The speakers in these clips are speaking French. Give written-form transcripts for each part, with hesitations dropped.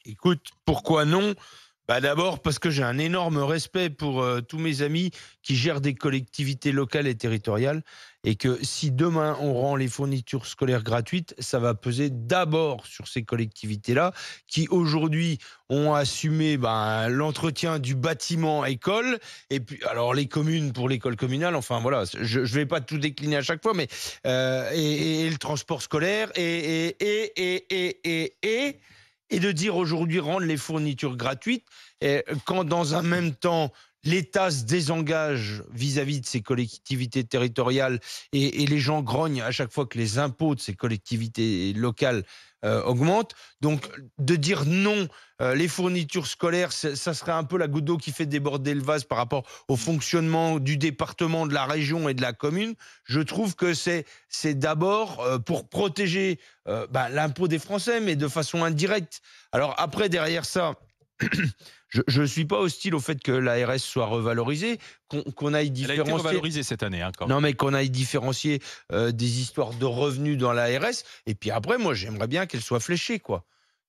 Écoute, pourquoi non? Bah d'abord parce que j'ai un énorme respect pour tous mes amis qui gèrent des collectivités locales et territoriales et que si demain on rend les fournitures scolaires gratuites, ça va peser d'abord sur ces collectivités-là qui aujourd'hui ont assumé l'entretien du bâtiment école et puis alors les communes pour l'école communale, enfin voilà, je vais pas tout décliner à chaque fois, mais et le transport scolaire et de dire aujourd'hui rendre les fournitures gratuites, quand dans un même temps, l'État se désengage vis-à-vis de ces collectivités territoriales et les gens grognent à chaque fois que les impôts de ces collectivités locales augmentent. Donc, de dire non, les fournitures scolaires, ça serait un peu la goutte d'eau qui fait déborder le vase par rapport au fonctionnement du département, de la région et de la commune. Je trouve que c'est d'abord pour protéger l'impôt des Français, mais de façon indirecte. Alors après, derrière ça, je ne suis pas hostile au fait que l'ARS soit revalorisée, qu'on aille Elle a été différencier. revalorisée cette année, hein, quand même. Non, mais qu'on aille différencier des histoires de revenus dans l'ARS. Et puis après, moi, j'aimerais bien qu'elle soit fléchée, quoi.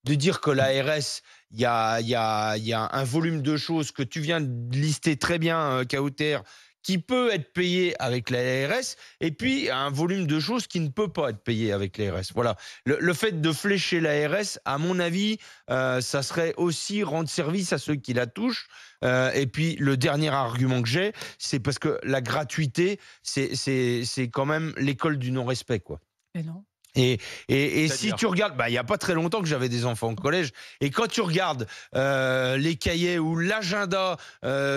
De dire que l'ARS, il y a un volume de choses que tu viens de lister très bien, Kauter, qui peut être payé avec la l'ARS, et puis un volume de choses qui ne peut pas être payé avec l'ARS. Voilà. Le fait de flécher l'ARS, à mon avis, ça serait aussi rendre service à ceux qui la touchent. Et puis le dernier argument que j'ai, c'est parce que la gratuité, c'est quand même l'école du non-respect, quoi. Mais non. Et si C'est-à-dire? tu regardes, il y a pas très longtemps que j'avais des enfants au collège, et quand tu regardes les cahiers ou l'agenda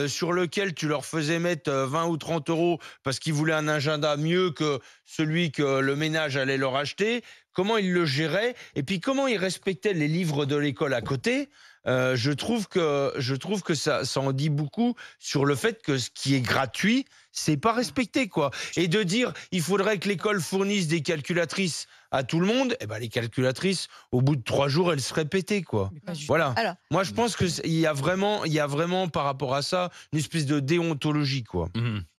sur lequel tu leur faisais mettre 20 ou 30 euros parce qu'ils voulaient un agenda mieux que celui que le ménage allait leur acheter, comment ils le géraient, et puis comment ils respectaient les livres de l'école à côté. Je trouve que ça en dit beaucoup sur le fait que ce qui est gratuit, c'est pas respecté, quoi. Et de dire il faudrait que l'école fournisse des calculatrices à tout le monde, les calculatrices, au bout de 3 jours, elles seraient pétées, quoi. Mais pas du tout. Voilà. Alors, Moi, je pense que il y a vraiment par rapport à ça une espèce de déontologie, quoi. Mmh.